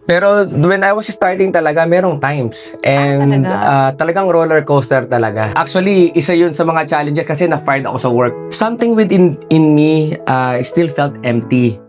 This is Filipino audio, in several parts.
Pero when I was starting talaga, merong times. And talagang roller coaster talaga. Actually, isa yun sa mga challenges kasi na-fired ako sa work. Something within in me still felt empty.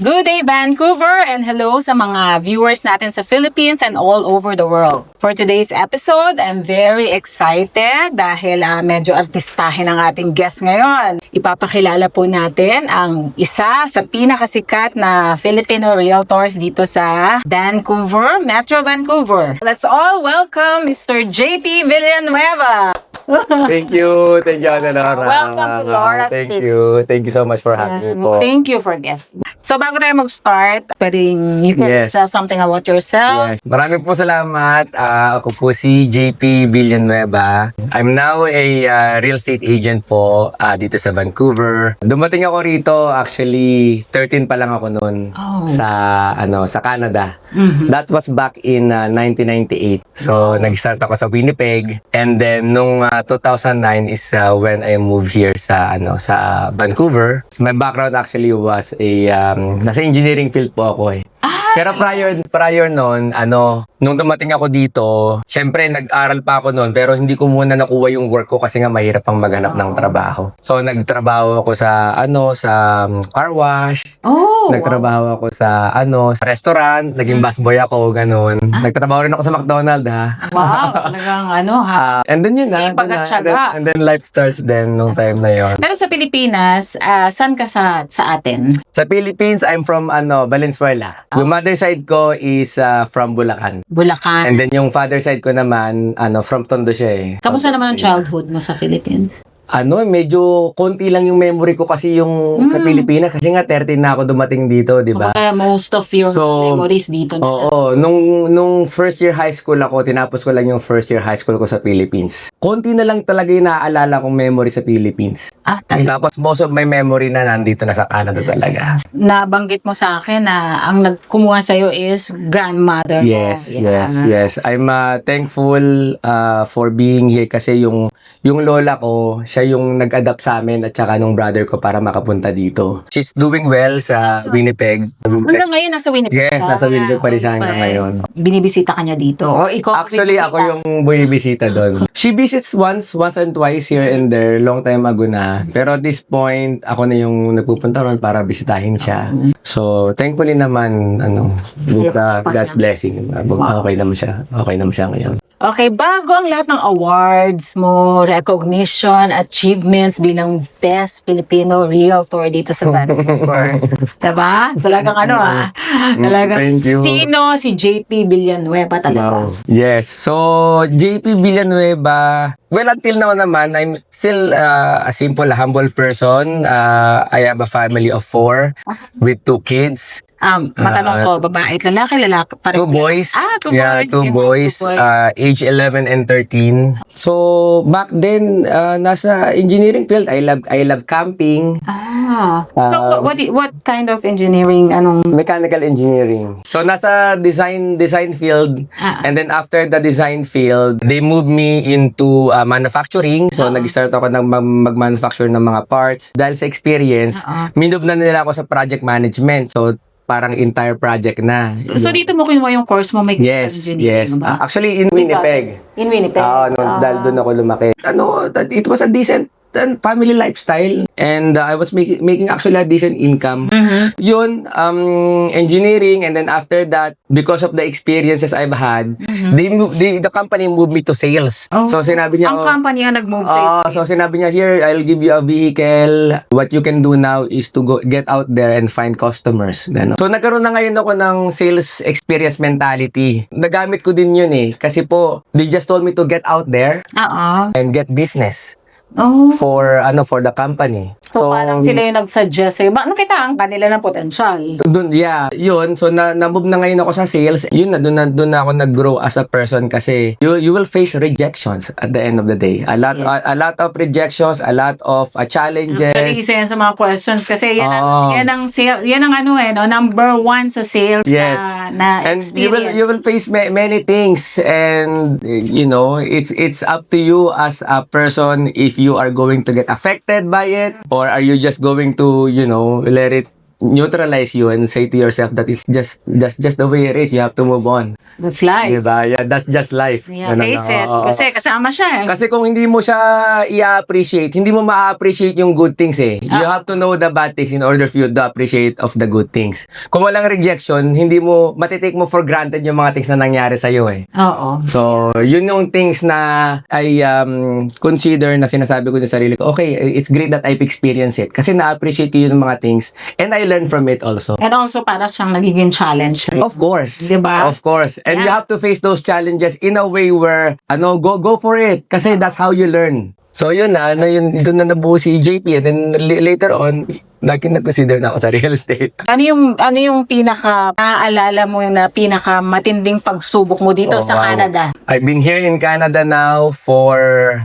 Good day, Vancouver, and hello sa mga viewers natin sa Philippines and all over the world. For today's episode, I'm very excited dahil medyo artistahin ang ating guest ngayon. Ipapakilala po natin ang isa sa pinakasikat na Filipino realtors dito sa Vancouver, Metro Vancouver. Let's all welcome Mr. JP Villanueva. Thank you, Ate Laura. Welcome to Laura's Hits. Thank you so much for having me po. Thank you for guesting. So bago tayo mag-start, pwedeng you can tell something about yourself. Yes. Maraming po salamat. Ako po si JP Villanueva. I'm now a real estate agent po dito sa Vancouver. Dumating ako rito, actually 13 pa lang ako noon sa Canada. Mm-hmm. That was back in 1998. So nag-start ako sa Winnipeg, and then nung 2009 is when I moved here sa Vancouver. So, my background actually was nasa engineering field po ako eh. Pero prior noon, nung dumating ako dito, syempre nag-aral pa ako noon, pero hindi ko muna nakuha yung work ko kasi nga mahirap pang maghanap ng trabaho. So nagtrabaho ako sa car wash. Nagtrabaho ako sa sa restaurant, naging busboy ako, ganun. Nagtrabaho rin ako sa McDonald's, Wow, talagang and then yun sipag at syaga. and then life starts then nung time na yon. Pero sa Pilipinas, saan ka sa atin? Sa Philippines, I'm from Valenzuela. Yung mother side ko is from Bulacan. Bulacan. And then yung father side ko naman, from Tondo siya eh. Kamusta naman ang childhood mo sa Philippines? Medyo konti lang yung memory ko kasi yung sa Pilipinas. Kasi nga 13 na ako dumating dito, di ba? Kaya most of your memories dito na. Oo. Nung first year high school ako, tinapos ko lang yung first year high school ko sa Philippines. Konti na lang talaga yung naaalala kong memory sa Philippines. Tapos most of my memory na nandito na sa Canada talaga. Nabanggit mo sa akin na ang nagkumuha sa'yo is grandmother. Yes. I'm thankful for being here kasi yung lola ko, siya yung nag-adapt sa amin at saka nung brother ko para makapunta dito. She's doing well sa Winnipeg. Hanggang ngayon, nasa Winnipeg. Yes, nasa Winnipeg pa rin siya hanggang ngayon. Binibisita ka niya dito? O ikaw Actually, ako yung bumisita doon. She visits once and twice here and there, long time ago na. Pero at this point, ako na yung nagpupunta ron para bisitahin siya. So, thankfully naman, with God's blessing, okay naman siya. Okay naman siya ngayon. Okay, bago ang lahat ng awards mo, recognition, achievements bilang Best Filipino Realtor dito sa Vancouver. Diba? Talagang talagang Thank you. Sino si JP Villanueva talaga? Wow. Yes. So, JP Villanueva, well, until now naman, I'm still a simple, humble person. I have a family of 4 with 2 kids. Matanong ko, babae at lalaki? 2 boys. 2 Yeah, boys. 2 boys. Age 11 and 13. So, back then, nasa engineering field, I love camping. So, what kind of engineering? Mechanical engineering. So, nasa design field. And then, after the design field, they moved me into manufacturing. So, nag-start ako ng mag-manufacture ng mga parts. Dahil sa experience, minove na nila ako sa project management. So, parang entire project na. So, dito mo kinuha yung course mo, mechanical engineering ba? Actually, in Winnipeg. In Winnipeg? Dahil doon ako lumaki. It was a decent family lifestyle, and I was making actually a decent income. Yun, engineering, and then after that, because of the experiences I've had, the company moved me to sales. So sinabi niya, ang company ang nag-move sales. so sinabi niya, here, I'll give you a vehicle. What you can do now is to go get out there and find customers. Ganun. So nagkaroon na ngayon ako ng sales experience mentality. Nagamit ko din yun eh, kasi po, they just told me to get out there and get business. For the company. So, parang sila yung nag-suggest sa'yo. Nakita ang kanila ng potential. So, yun. So, na-move na ngayon ako sa sales. Yun doon na ako nag-grow as a person kasi you will face rejections at the end of the day. A lot of rejections, a lot of challenges. Actually, isa yan sa mga questions kasi yan ang ano no, number one sa sales Yes. na And experience. you will face many things, and it's up to you as a person if you are going to get affected by it, or are you just going to let it neutralize you and say to yourself that that's just the way it is. You have to move on. That's life. Diba? Yeah, that's just life. Yeah, Ganun face na. it. Oo. Kasi kasama siya eh. Kasi kung hindi mo siya i-appreciate, hindi mo ma-appreciate yung good things eh. You have to know the bad things in order for you to appreciate of the good things. Kung walang rejection, hindi mo, matitake mo for granted yung mga things na nangyari sa'yo eh. Oo. So, yun yung things na I consider na sinasabi ko sa sarili ko, okay, it's great that I've experienced it. Kasi na-appreciate ko yung mga things and I learn from it also. And also, para siyang nagiging challenge. Of course. Diba? Of course. And you Yeah. have to face those challenges in a way where, go for it. Kasi that's how you learn. So, yun doon na nabuo si JP. And then later on, nag-consider na ako sa real estate. Ano yung pinaka naaalala mo yung pinaka matinding pagsubok mo dito Oh, sa wow. Canada? I've been here in Canada now for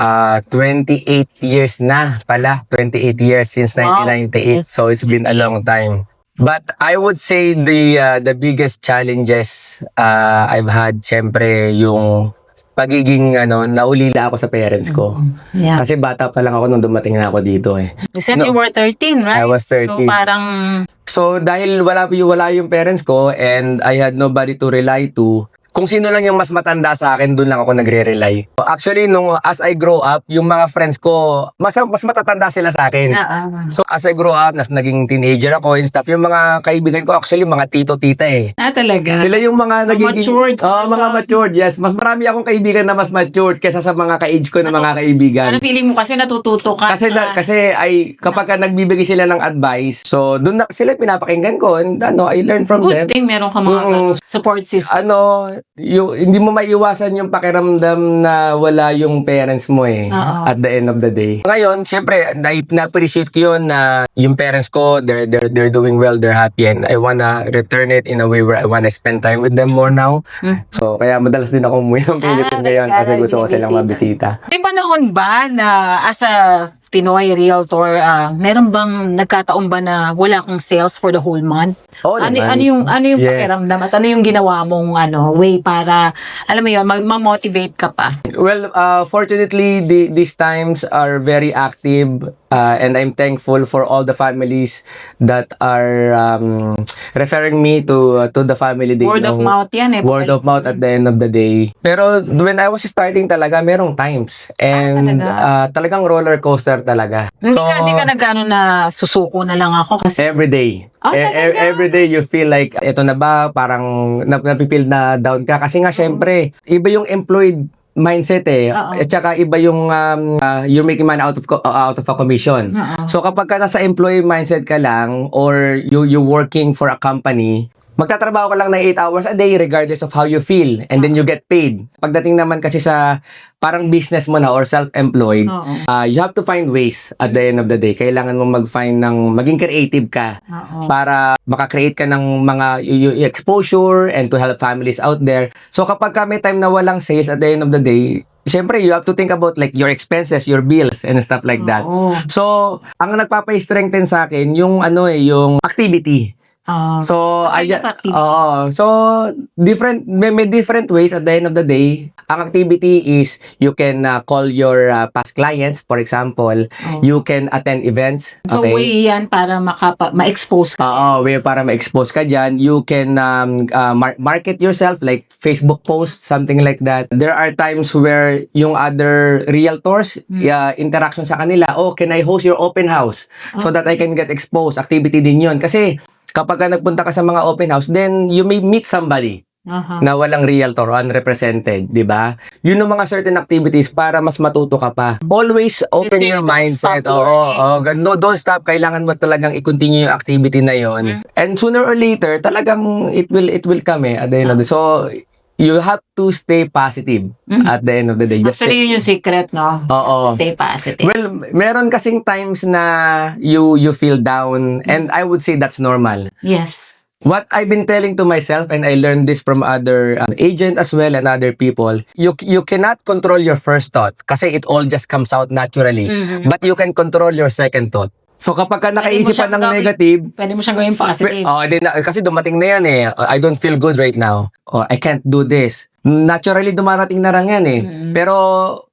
28 years na pala. 28 years since Wow. 1998. So it's been a long time. But I would say the biggest challenges I've had, syempre, yung pagiging naulila ako sa parents ko. Yeah. Kasi bata pa lang ako nung dumating na ako dito eh. You said No. you were 13, right? I was 13. So parang So dahil wala yung parents ko and I had nobody to rely to, kung sino lang yung mas matanda sa akin, doon lang ako nagre-rely. Actually, as I grow up, yung mga friends ko, mas matatanda sila sa akin. So, as I grow up, naging teenager ako and stuff, yung mga kaibigan ko, actually, mga tito-tita eh. talaga. Sila yung mga nagiging... matured. Mga matured, yes. Mas marami akong kaibigan na mas matured kaysa sa mga ka-age ko na mga kaibigan. Ano feeling mo kasi natututo ka? Kasi kapag ka nagbibigay sila ng advice, so doon na sila pinapakinggan ko and I learn from them. Good thing meron ka mga support system. Hindi mo maiiwasan yung pakiramdam na wala yung parents mo eh at the end of the day. Ngayon, syempre, na-appreciate ko yun na yung parents ko, they're doing well, they're happy, and I wanna return it in a way where I wanna spend time with them more now. So, kaya madalas din ako umuwi ng Philippines ngayon kasi gusto ko silang mabisita. May panahon ba na as a Pinoy realtor, meron bang nagkataon ba na wala kang sales for the whole month? Oo ano naman. yung Yes. pakiramdam at ano yung ginawa mong way para alam mo yun, ma-motivate ka pa? Well, fortunately, these times are very active, and I'm thankful for all the families that are referring me to the family they Word know. of mouth yan eh. Word of mouth at the end of the day. Pero when I was starting talaga, merong times. And talagang roller coaster talaga. Hindi ka nagkano na susuko na lang ako kasi Every day. talaga? Every day you feel like, eto na ba, parang napipil na down ka. Kasi nga, syempre, iba yung employed mindset eh. At saka iba yung you're making money out of a commission. So kapag ka nasa employee mindset ka lang or you working for a company, magtatrabaho ka lang ng 8 hours a day regardless of how you feel, and then you get paid. Pagdating naman kasi sa parang business mo na or self-employed, you have to find ways at the end of the day. Kailangan mo mag-find maging creative ka para makakreate ka ng mga exposure and to help families out there. So kapag may time na walang sales at the end of the day, siyempre, you have to think about like your expenses, your bills, and stuff like that. So, ang nagpapa-strengthen sa akin, yung yung activity. So, may different ways at the end of the day. Ang activity is you can call your past clients, for example. You can attend events. So, Okay? way yan para ma-expose ka. Way para ma-expose ka dyan. You can market yourself like Facebook posts, something like that. There are times where yung other realtors, interaction sa kanila, can I host your open house so that I can get exposed? Activity din yun. Kasi kapag nagpunta ka sa mga open house, then you may meet somebody na walang realtor or unrepresented, di ba? Yun ang mga certain activities para mas matuto ka pa. Always open your mindset. Don't stop. Kailangan mo talagang i-continue yung activity na yon. And sooner or later, talagang it will come at the end of the day. So, you have to stay positive at the end of the day. Just Actually, yun yung secret, no? Oo. Stay positive. Well, meron kasing times na you feel down, and I would say that's normal. Yes. What I've been telling to myself, and I learned this from other agent as well and other people, you cannot control your first thought kasi it all just comes out naturally. But you can control your second thought. So kapag ka nakaisip ka ng negative, Pwede mo siyang gawin positive. kasi dumating na yan eh. I don't feel good right now. I can't do this. Naturally dumarating na lang yan eh. Pero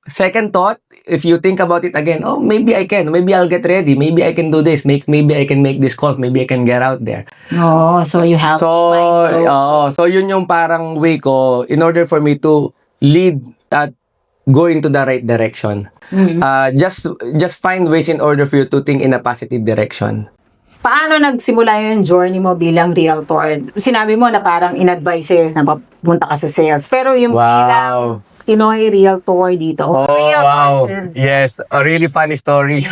second thought, if you think about it again, maybe I can. Maybe I'll get ready. Maybe I can do this. Maybe I can make this call. Maybe I can get out there. No, so you have So yun yung parang way ko in order for me to lead at going to the right direction. Just find ways in order for you to think in a positive direction. Paano nagsimula yung journey mo bilang realtor? Sinabi mo na parang in-advise sales na punta ka sa sales. Pero yung bilang Pinoy realtor dito. Yes, a really funny story.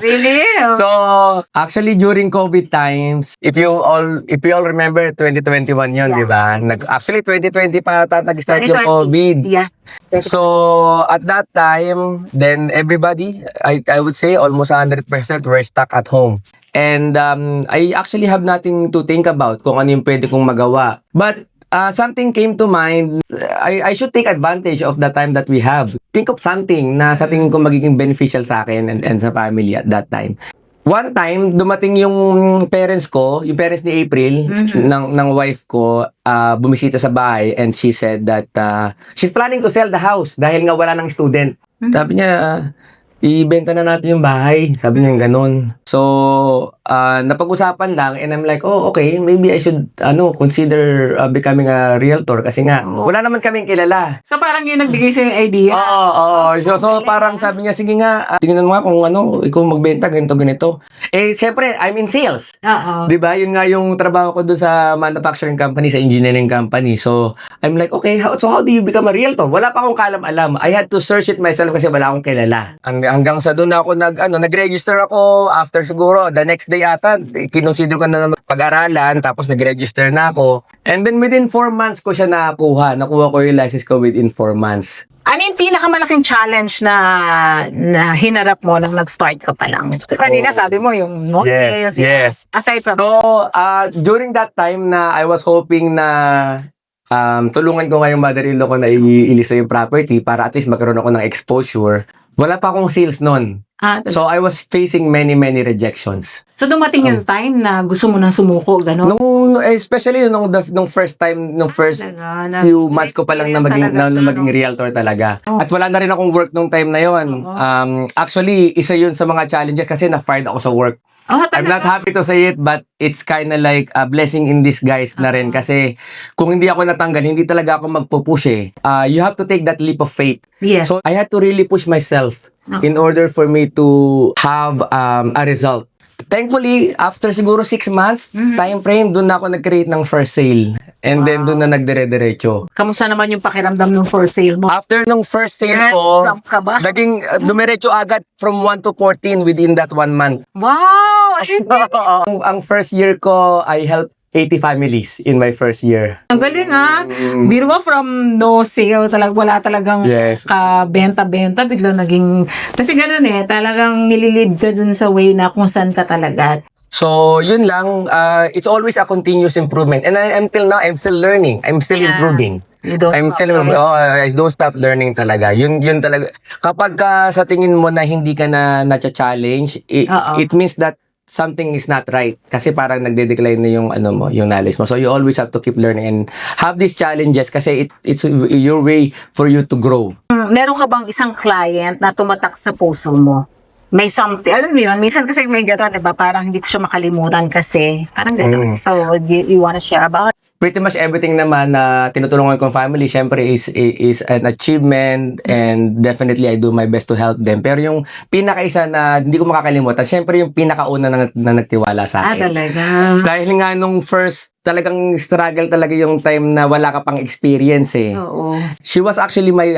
Really? So, actually during COVID times, if you all remember 2021 yun, di ba? Actually 2020 pa nag-start yung COVID. Yeah. So, at that time, then everybody, I would say almost 100% were stuck at home. And I actually have nothing to think about kung ano yung pwede kong magawa. But something came to mind. I should take advantage of the time that we have. Think of something na sa tingin ko magiging beneficial sa akin and sa family at that time. One time, dumating yung parents ko, yung parents ni April, ng wife ko, bumisita sa bahay, and she said that she's planning to sell the house dahil nga wala ng student. Sabi niya, ibenta na natin yung bahay. Sabi niya ganun. So, napag-usapan lang, and I'm like, okay, maybe I should consider becoming a realtor kasi nga, wala naman kaming kilala. So parang yung nagbigay sa'yo yung idea. So parang sabi niya, sige nga, tingnan mo nga kung ikaw magbenta, ganito. Eh, siyempre, I'm in sales. Diba? Yun nga yung trabaho ko dun sa manufacturing company, sa engineering company. So, I'm like, okay, so how do you become a realtor? Wala pa akong kalam-alam. I had to search it myself kasi wala akong kilala. Hanggang sa doon ako nag-register ako after siguro the next day ata, kinonsider ko na pag-aralan, tapos nag-register na ako. And then within 4 months ko siya nakakuha. Nakuha ko yung license ko within 4 months. Ano yung pinakamalaking challenge na hinarap mo nang nag-start ka pa lang? Kanina sabi mo yung Yes. Aside from... So, during that time na I was hoping na tulungan ko nga yung mother-in-law ko na ilista yung property para at least magkaroon ako ng exposure. Wala pa akong sales nun. So, I was facing many rejections. So, dumating yung time na gusto mo nang sumuko, gano'n? Especially nung first few months ko pa lang na maging realtor talaga. At wala na rin akong work nung time na yon. Actually, isa yun sa mga challenges kasi na-fired ako sa work. I'm not happy to say it, but it's kind of like a blessing in disguise na rin kasi kung hindi ako natanggal, hindi talaga ako magpupush eh. You have to take that leap of faith. Yes. So, I had to really push myself in order for me to have a result. Thankfully, after siguro 6 months, time frame, doon na ako nag-create ng first sale. And then doon na nagdire-diretso. Kamusta naman yung pakiramdam ng for sale mo? After nung first sale ko, naging dumiretso agad from 1 to 14 within that 1 month. Wow! Ang first year ko, I helped 80 families in my first year. Ang galing Biro mo from no sale, wala talagang kabenta-benta, biglang naging... Kasi ganun talagang nililid ka dun sa way na kung saan ka talaga. So, yun lang. It's always a continuous improvement. And until now, I'm still learning. I'm still improving. You don't I don't stop learning talaga. Yun talaga. Kapag sa tingin mo na hindi ka na-challenge, it means that something is not right kasi parang nagde-decline na yung yung knowledge mo. So you always have to keep learning and have these challenges kasi it's your way for you to grow. Meron ka bang isang client na tumatak sa puso mo? May something, alam mo yun, minsan kasi may gano'n, diba? Parang hindi ko siya makalimutan kasi, parang gano'n. So, you wanna share about it? Pretty much everything naman na tinutulungan kong family, syempre is an achievement and definitely I do my best to help them. Pero yung pinakaisa na hindi ko makakalimutan, syempre yung pinakauna na nagtiwala sa akin. Talaga? Dahil nga nung first talagang struggle talaga yung time na wala ka pang experience eh. Oo. She was actually my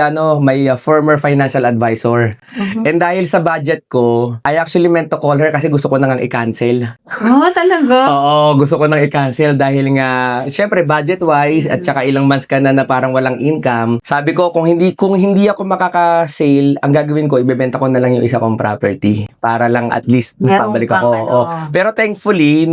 former financial advisor. And dahil sa budget ko, I actually meant to call her kasi gusto ko nang i-cancel. Oh, talaga? Oo, gusto ko nang i-cancel dahil nga, syempre budget-wise at saka ilang months ka na parang walang income. Sabi ko, kung hindi ako makaka-sale, ang gagawin ko, ibebenta ko na lang yung isa kong property para lang at least Meron pabalik kang ako. ano. Oo. Pero thankfully,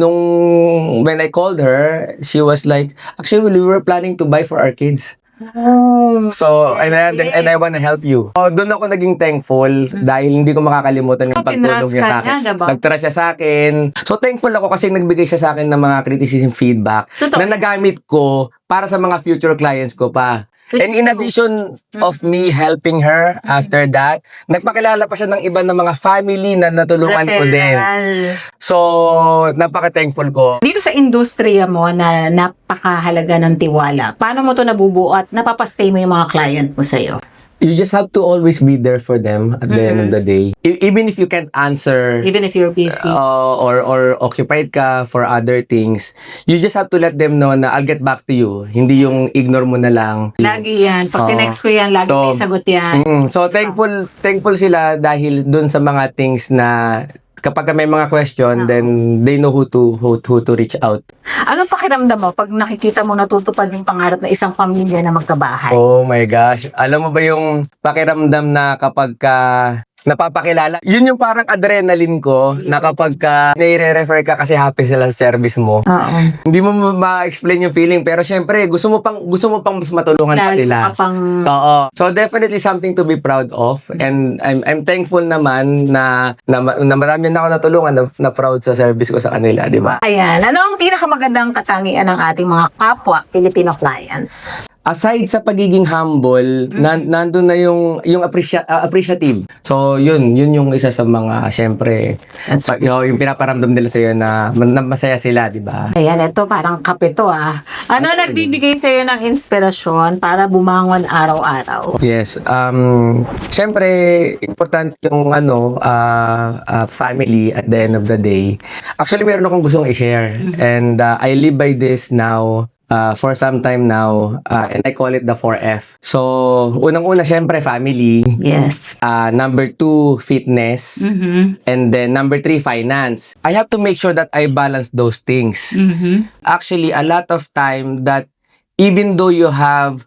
when I called her, she was like, actually, we were planning to buy for our kids. Oh. So, and I wanna help you. Doon ako naging thankful dahil hindi ko makakalimutan yung pagtulong niya sa akin. diba? Nagtrust siya sa akin. So, thankful ako kasi nagbigay siya sa akin ng mga criticism feedback Totoo. na nagamit ko para sa mga future clients ko pa. Which And is in true. addition of me helping her after that, nagpakilala pa siya ng iba ng mga family na natulungan ko din. Referral. So, napaka-thankful ko. Dito sa industriya mo na napakahalaga ng tiwala, paano mo to nabubuo at napapastay mo yung mga client mo sa'yo? You just have to always be there for them at the end of the day. Even if you can't answer Even if you're busy. or occupied ka for other things, you just have to let them know na I'll get back to you. Hindi yung ignore mo na lang. Lagi yan. Pag Oo. tinext ko yan, lagi So, may sagot yan. So thankful sila dahil dun sa mga things na kapag may mga question, then they know who to reach out. Anong pakiramdam mo pag nakikita mo natutupad yung pangarap ng isang pamilya na magkabahay? Oh my gosh. Alam mo ba yung pakiramdam na kapag ka napapakilala, yun yung parang adrenaline ko na kapag ka nire-refer ka kasi happy sila sa service mo. Oo. Hindi mo ma-explain yung feeling pero syempre gusto mo pang mas matulungan pa Lalo sila. ka pang... Oo. So definitely something to be proud of and I'm thankful naman na marami na ako natulungan na proud sa service ko sa kanila, di ba? Ayan. Ano ang pinakamagandang katangian ng ating mga kapwa Filipino clients? Aside sa pagiging humble, nandun na yung appreciative. So yun yung isa sa mga syempre That's yung pinaparamdam nila sa na masaya sila, di ba? Ayan, ito parang kape to ah. Ano nagbibigay sa'yo ng inspirasyon para bumangon araw-araw? Yes, syempre important yung family at the end of the day. Actually, meron akong gustong i-share and I live by this now for some time now and I call it the 4F. So, unang-una syempre family, Yes. number 2 fitness, and then number 3 finance. I have to make sure that I balance those things. Actually, a lot of time that even though you have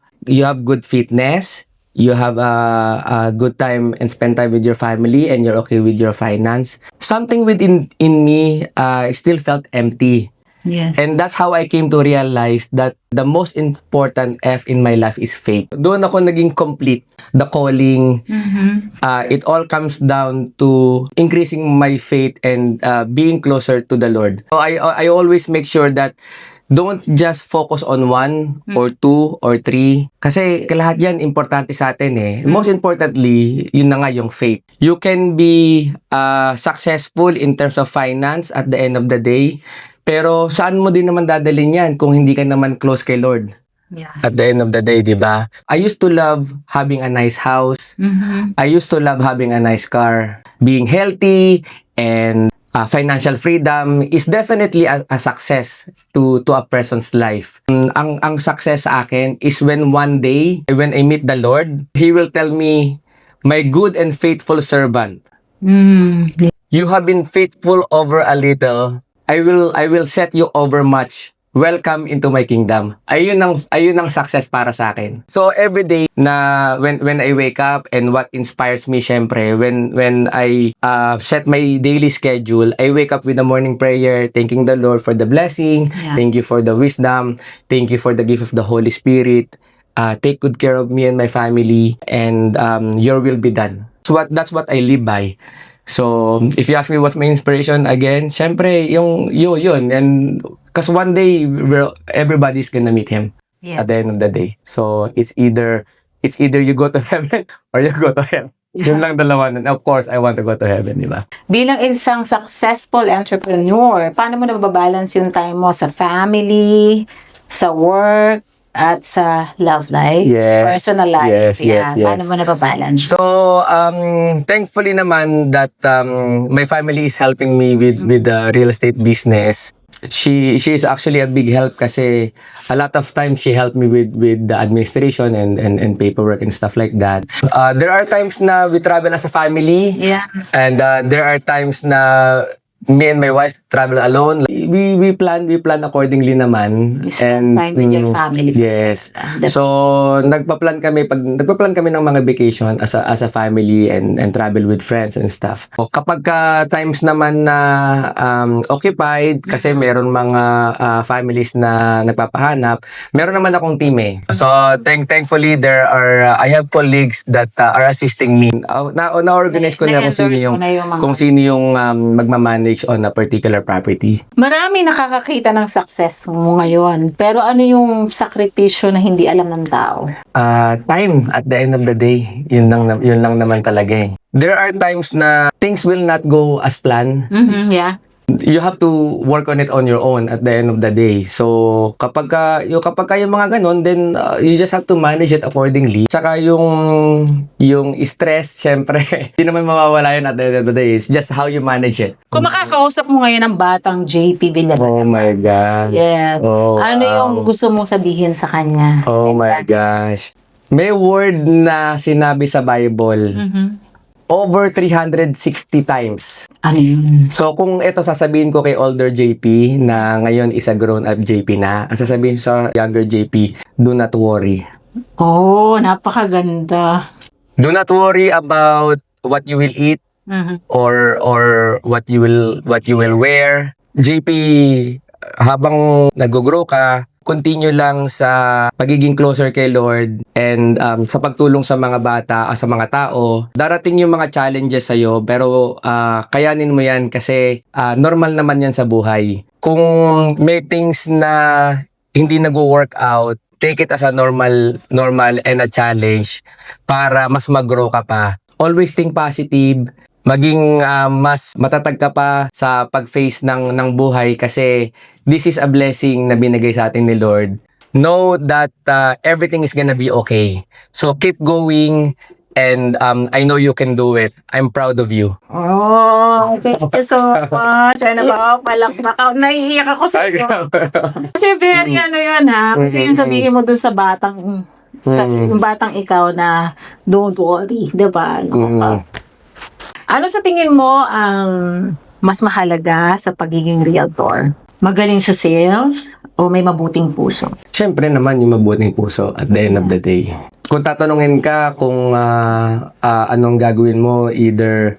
good fitness, you have a good time and spend time with your family and you're okay with your finance, something within me still felt empty. Yes. And that's how I came to realize that the most important F in my life is faith. Doon ako naging complete. The calling, it all comes down to increasing my faith and being closer to the Lord. So I always make sure that don't just focus on 1 or 2 or 3. Kasi lahat yan importante sa atin eh. Most importantly, yun na nga yung faith. You can be successful in terms of finance at the end of the day. Pero saan mo din naman dadalhin yan kung hindi ka naman close kay Lord? Yeah. At the end of the day, di ba? I used to love having a nice house. I used to love having a nice car. Being healthy and financial freedom is definitely a success to a person's life. Ang success sa akin is when one day, when I meet the Lord, He will tell me, "My good and faithful servant, you have been faithful over a little. I will set you over much. Welcome into my kingdom." Ayun ang success para sa akin. So every day na when I wake up and what inspires me syempre when I set my daily schedule, I wake up with a morning prayer, thanking the Lord for the blessing, thank you for the wisdom, thank you for the gift of the Holy Spirit. Take good care of me and my family and your will be done. So that's what I live by. So, if you ask me what's my inspiration, again, syempre, yun. And, because one day, everybody's gonna meet Him at the end of the day. So, it's either you go to heaven or you go to hell. Yun lang dalawa. And of course, I want to go to heaven, di ba? Bilang isang successful entrepreneur, paano mo nababalance yung time mo sa family, sa work, at sa love life, personal life? Yes. Paano mo nababalance? So, thankfully naman that my family is helping me with the real estate business. She is actually a big help kasi a lot of times she helped me with the administration and paperwork and stuff like that. There are times na we travel as a family. Yeah. And there are times na me and my wife travel alone. We plan accordingly naman. You spend time with your family. Yes. So nagpa-plan kami ng mga vacation as a family and travel with friends and stuff. So, kapag times naman na occupied kasi meron mga families na nagpapahanap, meron naman akong team eh. So thankfully I have colleagues that are assisting me. Na-organize ko na kung sino yung magmamanage on a particular property. Marami nakakakita ng success mo ngayon. Pero ano yung sakripisyo na hindi alam ng tao? Time at the end of the day, yun lang naman talaga eh. There are times na things will not go as planned. Yeah. You have to work on it on your own at the end of the day. So, kapag yung mga ganun, then you just have to manage it accordingly. Tsaka yung stress, syempre, hindi naman mawawala yun at the end of the day. It's just how you manage it. Kung makakausap mo ngayon ng batang JP Villanueva. Oh my God. Yes. Oh, ano yung gusto mong sabihin sa kanya? Oh my gosh. May word na sinabi sa Bible. Over 360 times. Ano yun? So, kung ito sasabihin ko kay older JP na ngayon is a grown-up JP na, at sasabihin sa younger JP, do not worry. Oh, napakaganda. Do not worry about what you will eat or what you will wear. JP, habang nag-grow ka, continue lang sa pagiging closer kay Lord and sa pagtulong sa mga bata, sa mga tao. Darating yung mga challenges sa'yo, pero kayanin mo yan kasi normal naman yan sa buhay. Kung may things na hindi nag-work out, take it as a normal and a challenge para mas mag-grow ka pa. Always think positive. Maging mas matatag ka pa sa pag-face ng buhay kasi this is a blessing na binigay sa atin ni Lord. Know that everything is gonna be okay. So keep going and I know you can do it. I'm proud of you. Oh, thank you so much. Ano ba? Naiiyak ako sa iyo. Kasi very ano yun ha. Kasi yung sabihin mo dun sa batang yung batang ikaw na don't worry. Diba? Ano sa tingin mo ang mas mahalaga sa pagiging realtor? Magaling sa sales o may mabuting puso? Siyempre naman yung mabuting puso at the end of the day. Kung tatanungin ka kung anong gagawin mo, either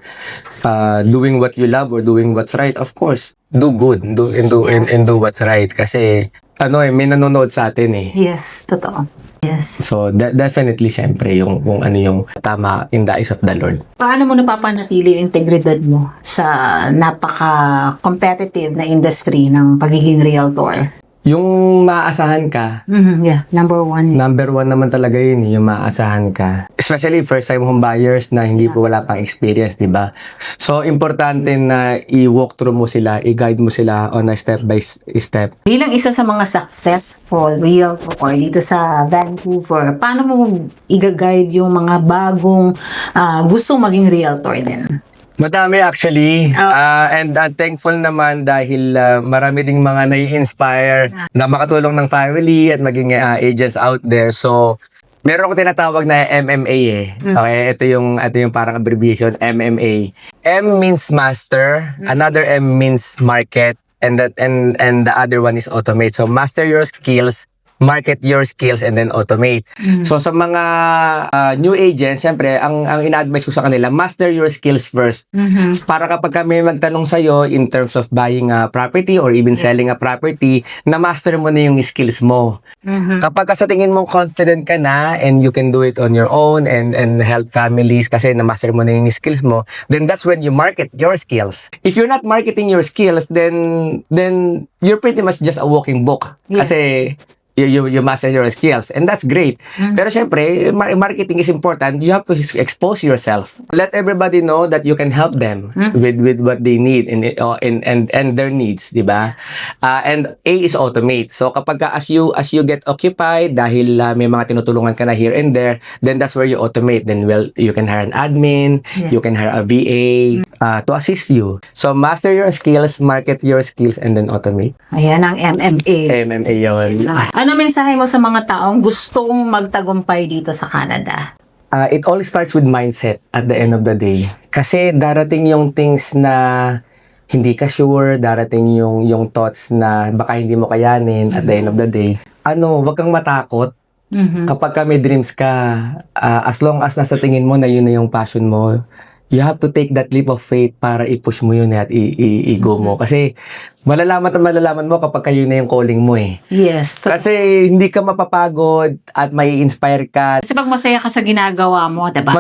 doing what you love or doing what's right, of course, do good and do what's right. Kasi may nanonood sa atin eh. Yes, totoo. Yes. So, definitely, syempre, kung ano yung tama in the eyes of the Lord. Paano mo napapanatili yung integridad mo sa napaka-competitive na industry ng pagiging realtor? Yung maaasahan ka, Yeah, number one naman talaga yun, yung maaasahan ka. Especially first-time home buyers na hindi po wala pang experience, di ba? So, importante na i-walk through mo sila, i-guide mo sila on a step by step. Bilang isa sa mga successful realtor dito sa Vancouver, paano mo i-guide yung mga bagong gusto maging realtor din? Madami actually. And thankful naman dahil marami ding mga nai-inspire na makatulong ng family at maging agents out there. So, meron akong tinatawag na MMA eh. Okay, ito yung parang abbreviation, MMA. M means master, another M means market, and the other one is automate. So, master your skills, market your skills, and then automate. So sa mga new agents, syempre, ang ina-advise ko sa kanila, master your skills first. Para kapag kami magtanong sa'yo in terms of buying a property or even selling a property, na-master mo na yung skills mo. Kapag sa tingin mo confident ka na and you can do it on your own and help families kasi na-master mo na yung skills mo, then that's when you market your skills. If you're not marketing your skills, then you're pretty much just a walking book. Yes. Kasi you master your skills, and that's great. Pero syempre, marketing is important. You have to expose yourself. Let everybody know that you can help them with what they need and their needs, di ba? And A is automate. So kapag as you get occupied dahil may mga tinutulungan ka na here and there, then that's where you automate. Then you can hire an admin, you can hire a VA to assist you. So master your skills, market your skills, and then automate. Ayan ang MMA. MMA yun. Ano mensahe mo sa mga taong gustong magtagumpay dito sa Canada? It all starts with mindset at the end of the day. Kasi darating yung things na hindi ka sure, darating yung thoughts na baka hindi mo kayanin at the end of the day. Wag kang matakot. Kapag ka may dreams ka, as long as nasa tingin mo na yun na yung passion mo, you have to take that leap of faith para i-push mo yun at i-go mo. Kasi malalaman mo kapag kayo na yung calling mo eh. Yes. Kasi hindi ka mapapagod at may inspire ka. Kasi pag masaya ka sa ginagawa mo, diba?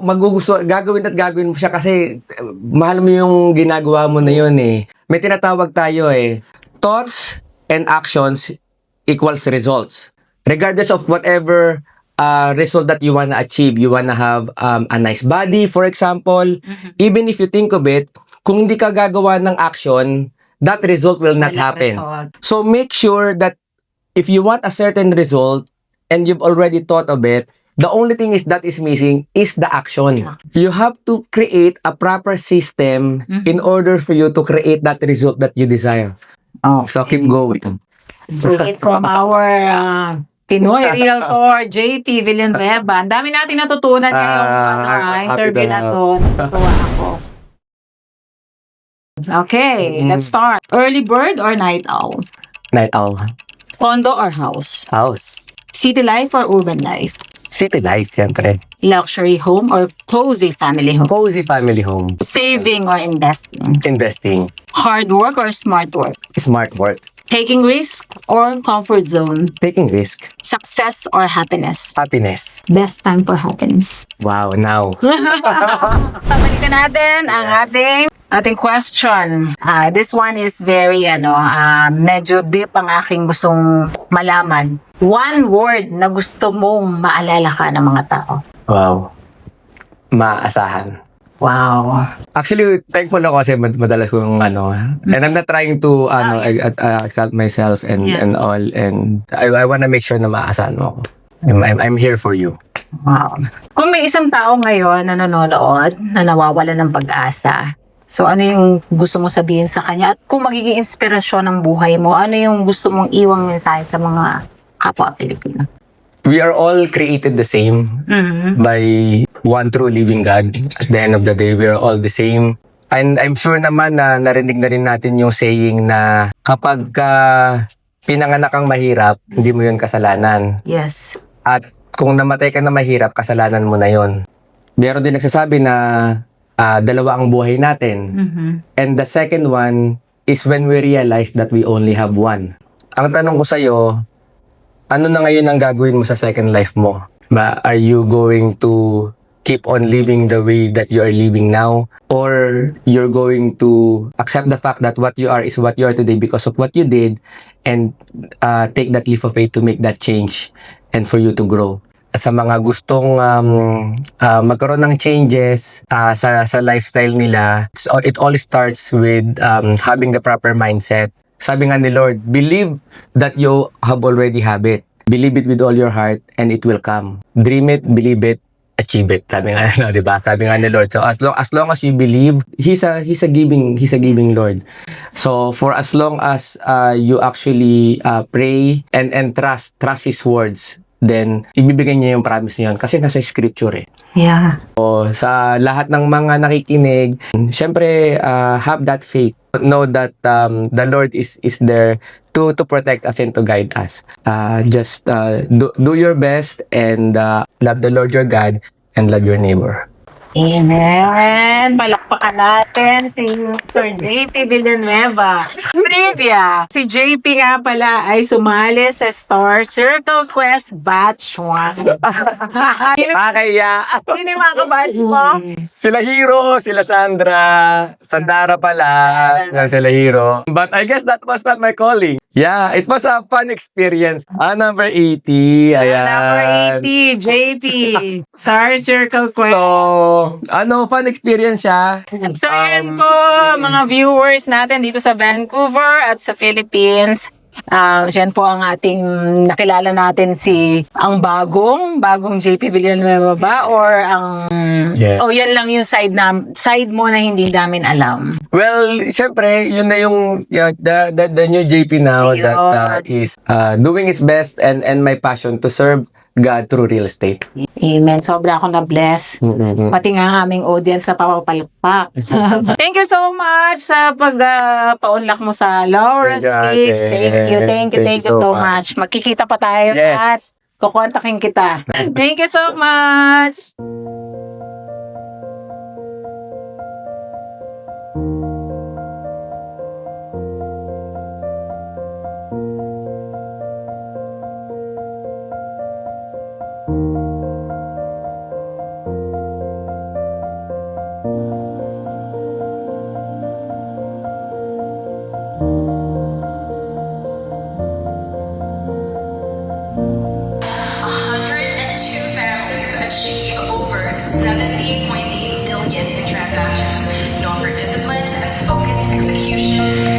Magugusto, gagawin mo siya kasi mahal mo yung ginagawa mo na yun eh. May tinatawag tayo eh, thoughts and actions equals results. Regardless of whatever result that you wanna achieve, you wanna have a nice body, for example, even if you think of it, kung hindi ka gagawa ng action, that result will not happen. So make sure that if you want a certain result and you've already thought of it, the only thing that is missing is the action. You have to create a proper system in order for you to create that result that you desire. So keep going. From our Pinoy Realtor, JP Villanueva. Ang dami natin natutunan ngayong interview na to. Natutuwa ako. Okay, let's start. Early bird or night owl? Night owl. Condo or house? House. City life or urban life? City life, siyempre. Luxury home or cozy family home? Cozy family home. Saving or investing? Investing. Hard work or smart work? Smart work. Taking risk or comfort zone? Taking risk. Success or happiness? Happiness. Best time for happiness. Wow, now. Pabalikan natin ang ating question. This one is very, medyo deep ang aking gustong malaman. One word na gusto mong maalala ka ng mga tao. Wow. Maasahan. Wow. Actually, thankful ako kasi madalas kong and I'm not trying to exalt myself and all, and I wanna make sure na maasahan mo ako. I'm here for you. Wow. Kung may isang tao ngayon na nanonood na nawawala ng pag-asa, so ano yung gusto mo sabihin sa kanya? At kung magiging inspirasyon ng buhay mo, ano yung gusto mong iwang mensahe sa mga kapwa Pilipino? We are all created the same by one true living God. At the end of the day, we are all the same. And I'm sure naman na narinig na rin natin yung saying na kapag pinanganak kang mahirap, hindi mo yun kasalanan. Yes. At kung namatay ka na mahirap, kasalanan mo na yun. Meron din nagsasabi na dalawa ang buhay natin. And the second one is when we realize that we only have one. Ang tanong ko sa'yo, ano na ngayon ang gagawin mo sa second life mo? Are you going to keep on living the way that you are living now? Or you're going to accept the fact that what you are is what you are today because of what you did and take that leap of faith to make that change and for you to grow? Sa mga gustong magkaroon ng changes sa lifestyle nila, it all starts with having the proper mindset. Sabi nga ni Lord, believe that you have already have it. Believe it with all your heart and it will come. Dream it, believe it, achieve it. Sabi nga, di ba? Sabi nga ni Lord. So as long as you believe, He's a giving Lord. So for as long as you actually pray and trust His words, then ibibigay niya yung promise niya yun kasi nasa scripture eh. Yeah. So sa lahat ng mga nakikinig, syempre have that faith. Know that the Lord is there to protect us and to guide us. Just do your best and love the Lord your God and love your neighbor. Amen! Palakpakan natin si Mr. JP Villanueva. Trivia! Si JP nga pala ay sumali sa Star Circle Quest Batch 1. Kaya Sino yung mga kabatch mo? sila Hero, sila Sandra pala, sila Hero. But I guess that was not my calling. Yeah, it was a fun experience. Number 80. Ayan. Number 80, JP. Star Circle Quest. So, fun experience siya. So, yan po, mga viewers natin dito sa Vancouver at sa Philippines. Yan po ang ating nakilala natin ang bagong JP Villanueva ba? Or ang, Yes. yan lang yung side mo na hindi namin alam. Well, syempre, yun na yung the new JP now that is doing its best and my passion to serve God through real estate. Amen. Sobra ako na-bless. Pati nga ang aming audience sa papapalakpak. Thank you so much sa pag-paunlak mo sa Laura's Cakes. Thank you so much. Magkikita pa tayo at kukontakin kita. Thank you so much. Achieve over 70.8 million in transactions, known for disciplined and focused execution